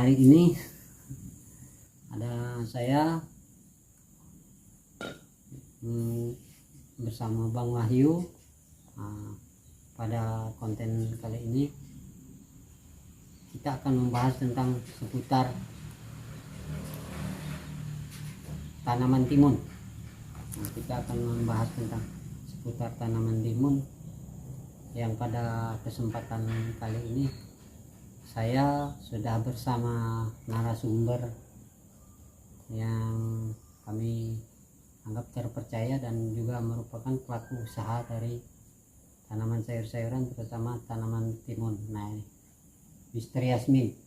hari ini ada saya bersama Bang Wahyu. Pada konten kali ini kita akan membahas tentang seputar tanaman timun. Kita akan membahas tentang seputar tanaman timun, yang pada kesempatan kali ini saya sudah bersama narasumber yang kami anggap terpercaya dan juga merupakan pelaku usaha dari tanaman sayur-sayuran, terutama tanaman timun. Nah, ini Mr. Yasmin.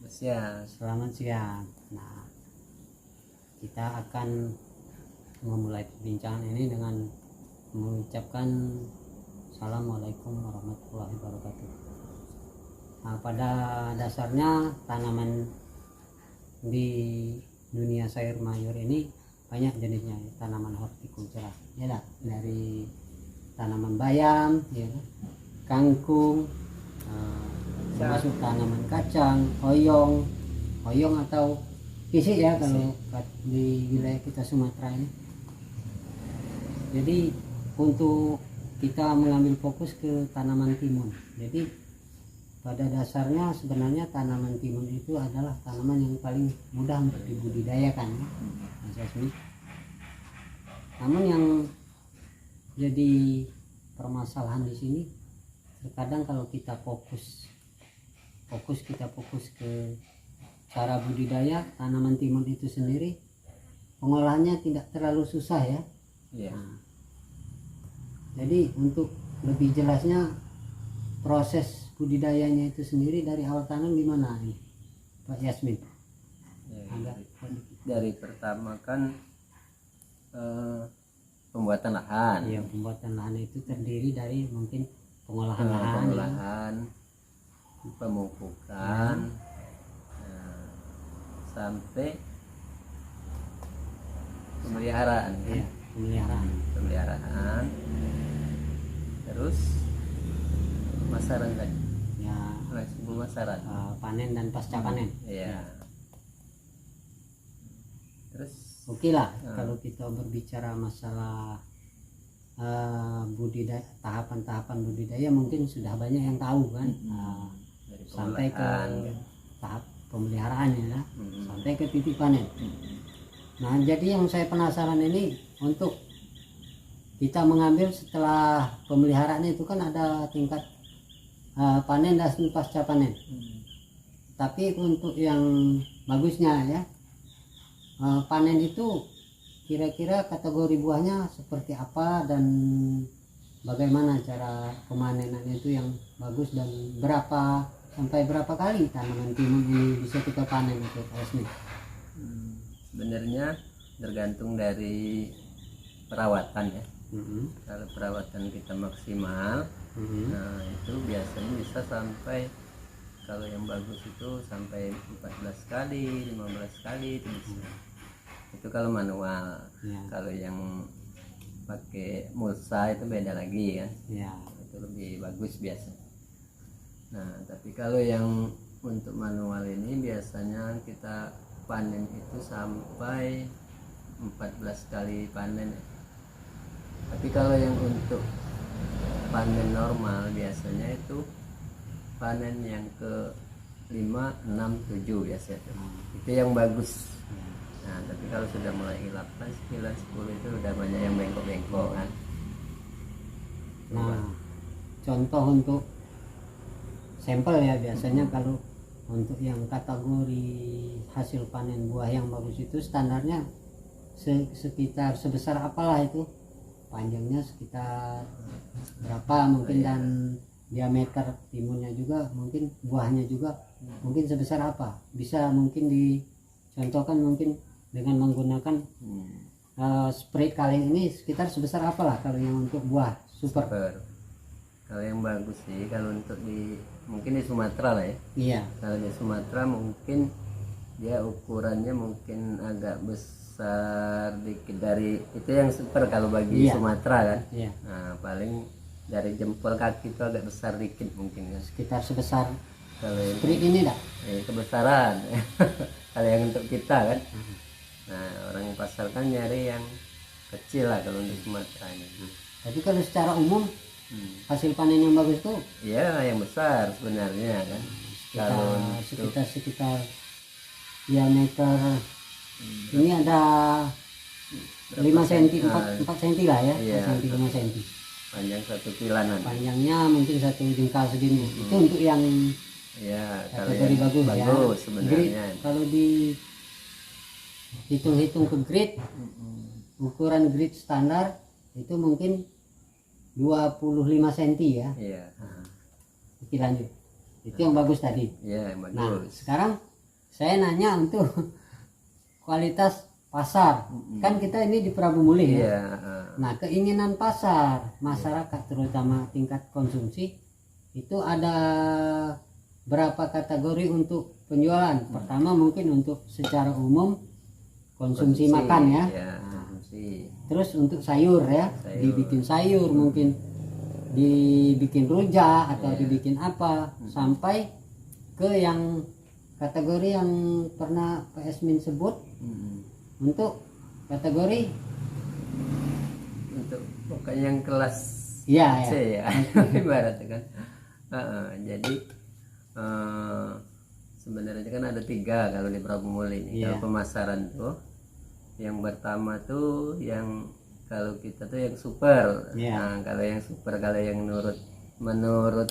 Siang. Selamat siang. Nah, kita akan memulai perbincangan ini dengan mengucapkan Assalamualaikum warahmatullahi wabarakatuh. Nah, pada dasarnya tanaman di dunia sayur mayur ini banyak jenisnya, tanaman hortikultura, ya dah, dari tanaman bayam, ya, kangkung, termasuk tanaman kacang, hoyong atau pisik ya kalau di wilayah kita Sumatera ini. Jadi untuk kita mengambil fokus ke tanaman timun. Jadi pada dasarnya sebenarnya tanaman timun itu adalah tanaman yang paling mudah untuk dibudidayakan, Mas Yasmin. Namun yang jadi permasalahan di sini, terkadang kalau kita fokus ke cara budidaya tanaman timun itu sendiri, pengolahannya tidak terlalu susah ya. Nah, jadi untuk lebih jelasnya proses budidayanya itu sendiri dari awal tanam gimana nih, Pak Yasmin? Dari pertama kan pembuatan lahan. Iya, pembuatan lahan itu terdiri dari mungkin pengolahan lahan, pemupukan, sampai pemeliharaan. Iya, pemeliharaan, terus pemasaran tadi. Ya, Pemasaran, panen dan pasca panen. Iya. Terus Oke lah, kalau kita berbicara masalah budidaya, tahapan-tahapan budidaya mungkin sudah banyak yang tahu kan. Sampai ke tahap pemeliharaan ya, sampai ke titik panen. Nah, jadi yang saya penasaran ini, untuk kita mengambil setelah pemeliharaan itu kan ada tingkat panen dan pasca panen. Tapi untuk yang bagusnya ya, panen itu kira-kira kategori buahnya seperti apa dan bagaimana cara pemanenan itu yang bagus, dan berapa sampai berapa kali tanaman timun ini bisa kita panen itu, Pak Yasmin? Sebenarnya tergantung dari perawatan ya. Kalau perawatan kita maksimal, nah itu biasanya bisa sampai, kalau yang bagus itu sampai 14 kali, 15 kali itu bisa. Itu kalau manual. Kalau yang pakai mulsa itu beda lagi kan. Itu lebih bagus biasa. Nah, tapi kalau yang untuk manual ini biasanya kita panen itu sampai 14 kali panen. Tapi kalau yang untuk panen normal biasanya itu panen yang ke 5, 6, 7 biasanya. Itu yang bagus. Nah, tapi kalau sudah mulai 8, 9, 10 itu udah banyak yang bengkok-bengkok kan. Nah, contoh untuk sampel ya, biasanya kalau untuk yang kategori hasil panen buah yang bagus itu standarnya sekitar sebesar apalah itu, panjangnya sekitar berapa mungkin, dan diameter timunnya juga mungkin, buahnya juga mungkin sebesar apa, bisa mungkin dicontohkan mungkin dengan menggunakan spray kaleng ini sekitar sebesar apalah kalau yang untuk buah super. Kalau yang bagus sih kalau untuk mungkin di Sumatera lah ya. Iya. Kalau di Sumatera mungkin dia ukurannya mungkin agak besar dikit dari itu yang super kalau bagi Sumatera kan. Nah, paling dari jempol kaki itu agak besar dikit mungkin kan, sekitar sebesar kalau spray ini dah. kebesaran. Kalau yang untuk kita kan, nah orang pasar kan nyari yang kecil lah kalau untuk Sumatera ini. Tapi kalau secara umum hasil panen yang bagus tuh Ya yang besar sebenarnya kan. Kalau sekitar diameter ini ada 5 cm 4 cm lah ya, iya, 4 cm 5 cm. Panjang 1 kilanan. Panjangnya mungkin 1 jengkal segini. Itu untuk yang Ya kategori bagus ya. sebenarnya. Grade, kalau di hitung-hitung ke grade, ukuran grade standar itu mungkin 25 cm ya. Iya. Oke, lanjut. Itu yang bagus tadi. Iya, yang bagus. Nah, sekarang saya nanya untuk kualitas pasar. Kan kita ini di Prabu Mulih ya. Iya. Nah, keinginan pasar masyarakat terutama tingkat konsumsi itu ada berapa kategori untuk penjualan. Pertama mungkin untuk secara umum konsumsi makan ya. Iya, konsumsi. Terus untuk sayur ya, Sayur. dibikin sayur mungkin dibikin rujak atau dibikin apa, sampai ke yang kategori yang pernah Pak Esmin sebut untuk kategori Untuk pokoknya yang kelas iya C ya. ibaratnya kan. Jadi sebenarnya kan ada 3 kalau di Prabu Mulih ini. Iya. Kalau pemasaran tuh yang pertama tuh yang kalau kita tuh yang super. Iya. Nah, kalau yang super, kalau yang menurut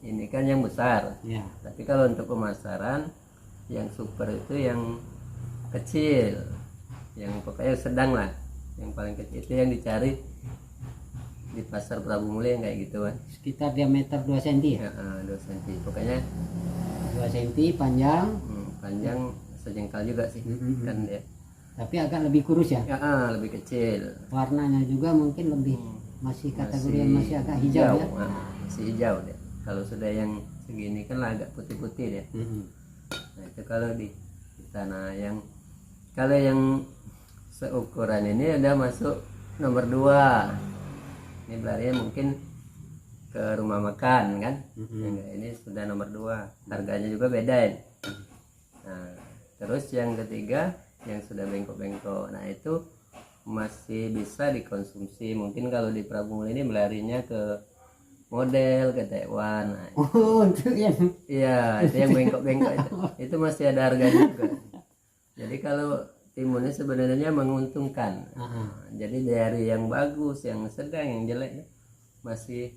ini kan yang besar. Ya. Tapi kalau untuk pemasaran yang super itu yang kecil, yang pokoknya sedang lah, yang paling kecil itu yang dicari di pasar Prabu Mulih yang kayak gitu kan. Sekitar diameter 2 cm ya. 2 cm pokoknya 2 cm panjang, panjang sejengkal juga sih kan ya. tapi agak lebih kurus ya. Lebih kecil. Warnanya juga mungkin lebih masih kategori yang masih agak hijau ya. Masih hijau deh. Kalau sudah yang segini kan lah agak putih-putih deh. Nah itu kalau di tanah yang kalau yang seukuran ini ada masuk nomor 2. Ini belarinya mungkin ke rumah makan kan. Ini sudah nomor 2. Harganya juga beda ya. Nah, terus yang ketiga yang sudah bengkok-bengkok. Nah itu masih bisa dikonsumsi. Mungkin kalau di Prabu Mulih ini belarinya ke model, ke Taiwan. Nah, Untuk yang iya, itu yang bengkok-bengkok itu masih ada harganya juga. Jadi kalau timunnya sebenarnya menguntungkan. Jadi dari yang bagus, yang sedang, yang jelek masih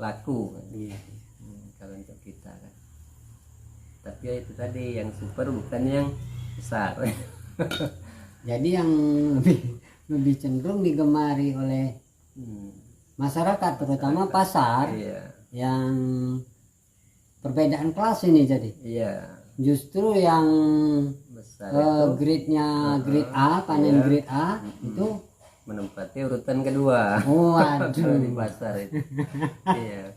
laku. Iya. Kalau untuk kita kan. Tapi ya itu tadi yang super bukan yang besar. Jadi yang lebih cenderung digemari oleh masyarakat terutama pasar yang perbedaan kelas ini jadi. Iya. Justru yang Besar grade-nya grade A, panen grade A itu menempati urutan kedua. Waduh. Di pasar itu. Iya.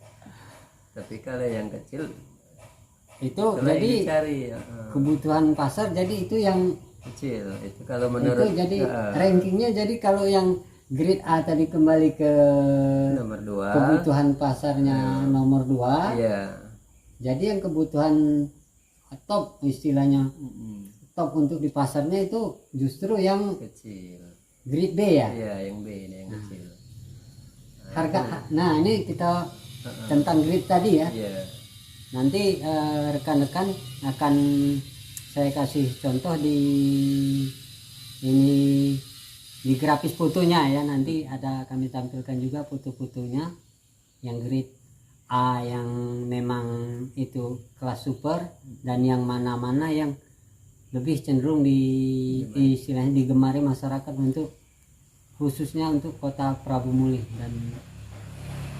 Tapi kalau yang kecil itu jadi kebutuhan pasar, jadi itu yang kecil. Itu kalau menurut itu jadi rankingnya, jadi kalau yang grade A tadi kembali ke nomor 2, kebutuhan pasarnya nomor 2. Iya. Jadi yang kebutuhan top istilahnya top untuk di pasarnya itu justru yang kecil. grade B ya. Iya, yang B ini yang kecil. Nah ini kita tentang grade tadi ya. Iya. Nanti rekan-rekan akan saya kasih contoh di ini di grafis fotonya ya. Nanti ada kami tampilkan juga foto-fotonya yang grade A yang memang itu kelas super, dan yang mana-mana yang lebih cenderung istilahnya digemari masyarakat untuk khususnya untuk kota Prabu Mulih. Dan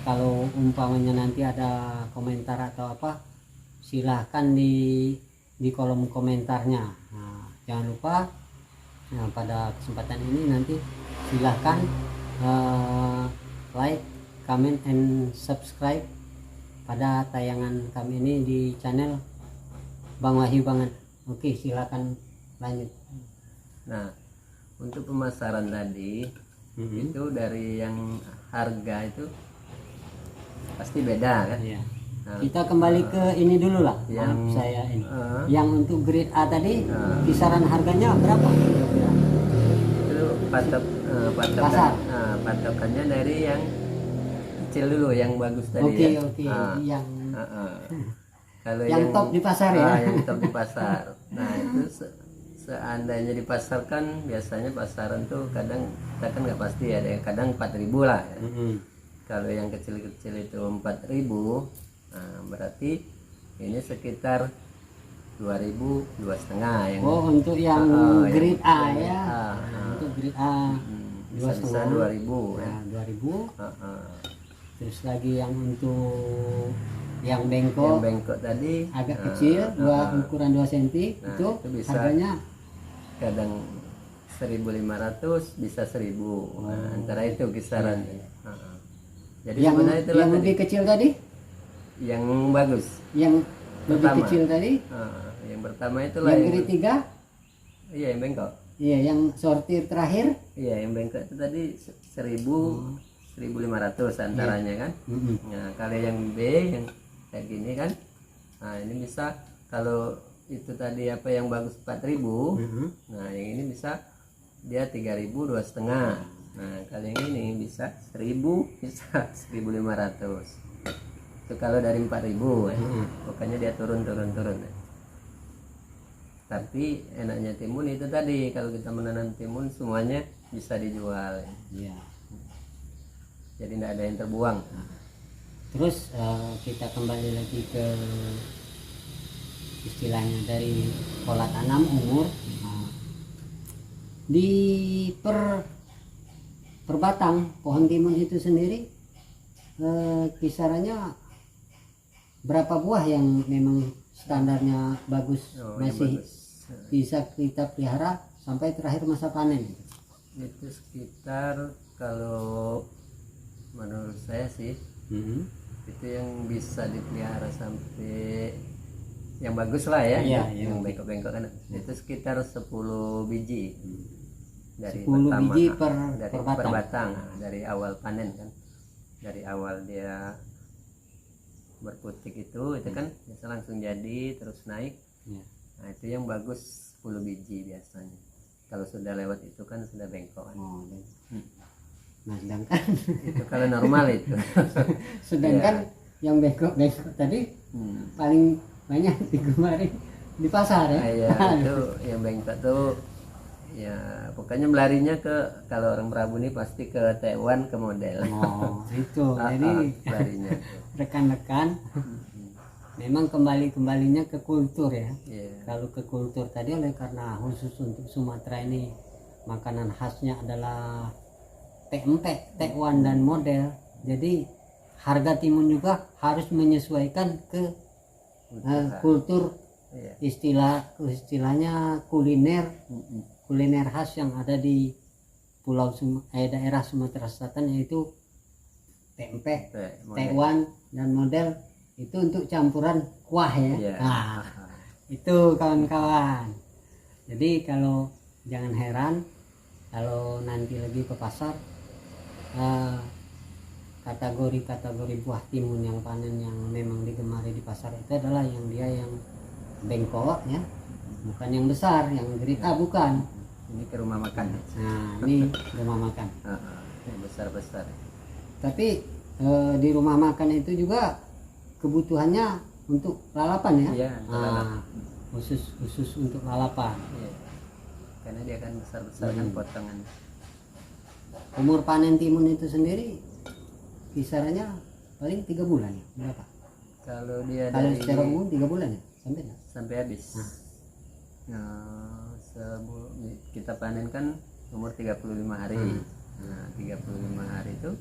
kalau umpamanya nanti ada komentar atau apa, silahkan di kolom komentarnya. Nah, jangan lupa pada kesempatan ini nanti silahkan like, comment, and subscribe pada tayangan kami ini di channel Bang Wahyu Banget. Oke, silakan lanjut. Nah, untuk pemasaran tadi itu dari yang harga itu pasti beda kan. Iya. kita kembali ke ini dulu lah. Yang Saya ini. Yang untuk grade A tadi kisaran harganya berapa? Itu Pasar. patokannya dari yang kecil dulu, yang bagus tadi ya. Oke. Yang Kalau yang top di pasar ya. Yang top di pasar. Nah itu seandainya dipasarkan, biasanya pasaran tuh kadang kita kan nggak pasti, ada yang kadang 4.000 lah ya. Kalau yang kecil-kecil itu 4.000, nah berarti ini sekitar 2.000, 2,5 yang untuk yang grade A ya. Untuk grade A bisa 2.000 ya. 2.000. Terus lagi yang untuk yang bengkok tadi agak kecil, ukuran 2 cm, itu bisa harganya kadang 1.500 bisa 1.000. Nah, antara itu kisaran. Jadi yang itulah lebih kecil tadi, yang bagus, yang lebih pertama. kecil tadi, yang pertama itulah yang grade 3. Iya, yang bengkok. Iya, yang sortir terakhir. Iya, yang bengkok itu tadi 1.500 antaranya kan. Nah, kalau yang B yang kayak gini kan, nah ini bisa, kalau itu tadi apa yang bagus 4.000, nah yang ini bisa dia 3.000, 2,5. Nah kalau yang ini bisa 1.000, bisa 1.500. Itu kalau dari 4.000 ya. Pokoknya dia turun ya. Tapi enaknya timun itu tadi, kalau kita menanam timun semuanya bisa dijual ya. Jadi tidak ada yang terbuang. Terus kita kembali lagi ke istilahnya dari pola tanam umur. Di per batang pohon timun itu sendiri kisarannya berapa buah yang memang standarnya bagus, masih bagus, bisa kita pelihara sampai terakhir masa panen? Itu sekitar, kalau menurut saya sih itu yang bisa dipelihara sampai yang bagus lah ya, yang bengkok-bengkok kan, itu sekitar 10 biji dari 10 pertama, biji dari per batang, dari awal panen kan, dari awal dia berputik itu kan bisa langsung jadi terus naik. Nah itu yang bagus 10 biji biasanya. Kalau sudah lewat itu kan sudah bengkok kan. Nah sedangkan itu kalau normal itu sedangkan yang bengkok tadi paling banyak digemari di pasar ya. Iya, itu yang bengkok tuh ya pokoknya melarinya ke, kalau orang Prabu nih pasti ke Taiwan, ke model. Itu jadi larinya rekan-rekan memang kembalinya ke kultur ya. Kalau ke kultur tadi, oleh karena khusus untuk Sumatera ini makanan khasnya adalah tempe, tekwan dan model, jadi harga timun juga harus menyesuaikan ke kultur, istilahnya kuliner khas yang ada di daerah Sumatera Selatan, yaitu tempe, tekwan dan model. Itu untuk campuran kuah ya. Nah, itu kawan-kawan. Jadi kalau jangan heran kalau nanti lagi ke pasar, kategori buah timun yang panen yang memang digemari di pasar itu adalah yang bengkok ya, bukan yang besar, yang grade A bukan. Ini ke rumah makan. Nah ini rumah makan. Yang besar. Tapi di rumah makan itu juga kebutuhannya untuk lalapan ya. Khusus untuk lalapan. Karena dia kan besar kan potongan. Umur panen timun itu sendiri kisarannya paling 3 bulan ya, berapa? Kalau dia kalau secara umum 3 bulan ya, sampai habis. Kita panen kan umur 35 hari. Nah 35 hari itu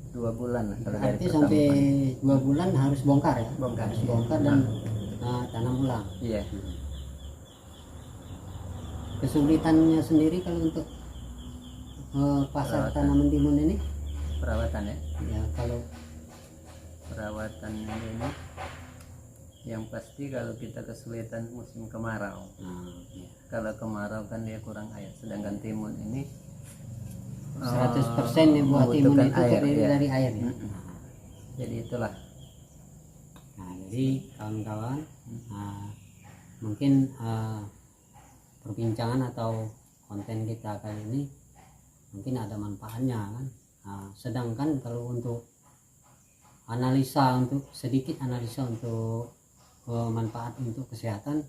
2 bulan lah. Berarti sampai 2 bulan harus bongkar ya? Harus bongkar dan tanam ulang. Iya. Kesulitannya sendiri kalau untuk pasar tanaman timun ini? Perawatan ya? Ya, kalau perawatan ini yang pasti kalau kita kesulitan musim kemarau. Kalau kemarau kan dia kurang air, sedangkan timun ini 100% nih buah timun itu terdiri dari air ya. Jadi itulah Jadi kawan-kawan, mungkin perbincangan atau konten kita kali ini mungkin ada manfaatnya kan. Sedangkan kalau untuk analisa, untuk sedikit analisa untuk manfaat untuk kesehatan,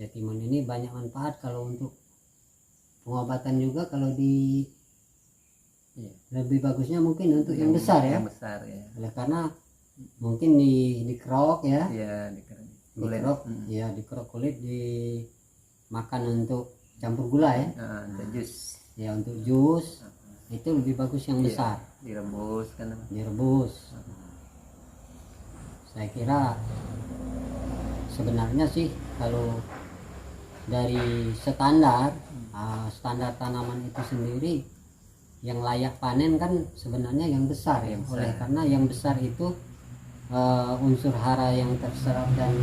ya timun ini banyak manfaat. Kalau untuk pengobatan juga, kalau di lebih bagusnya mungkin untuk yang besar ya. Yang besar ya. Oleh karena mungkin dikerok ya. Iya, Dikerok, ya dikerok kulit, dimakan untuk campur gula ya. Untuk jus. Ya untuk jus itu lebih bagus yang besar. Direbus kan. Direbus. Saya kira sebenarnya sih kalau dari standar tanaman itu sendiri, yang layak panen kan sebenarnya yang besar ya. Oleh karena yang besar itu unsur hara yang terserap dan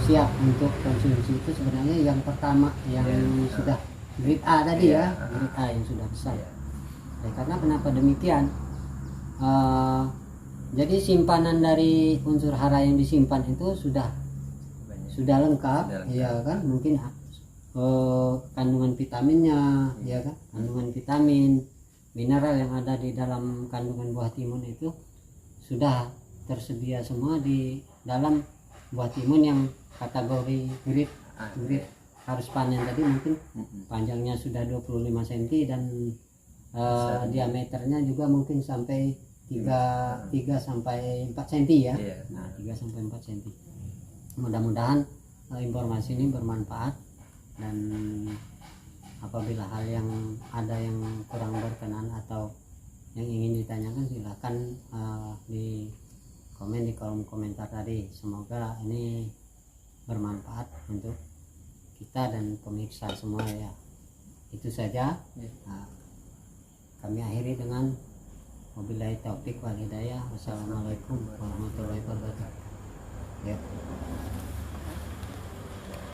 siap untuk konsumsi itu sebenarnya yang pertama, yang sudah grade A tadi ya, grade A yang sudah besar. Oleh karena kenapa demikian? Jadi simpanan dari unsur hara yang disimpan itu sudah lengkap, ya kan? Mungkin kandungan vitaminnya, ya kan? Kandungan vitamin, mineral yang ada di dalam kandungan buah timun itu sudah tersedia semua di dalam buah timun yang kategori grade harus panen tadi. Mungkin panjangnya sudah 25 cm dan diameternya juga mungkin sampai 3 sampai 4 cm ya. Nah, 3 sampai 4 cm. Mudah-mudahan informasi ini bermanfaat, dan apabila hal yang ada yang kurang berkenan atau yang ingin ditanyakan, silahkan di komen di kolom komentar tadi. Semoga ini bermanfaat untuk kita dan pemirsa semua ya. Itu saja. Kami akhiri dengan wabillahi taufik wal hidayah. Wassalamualaikum warahmatullahi wabarakatuh. Ya.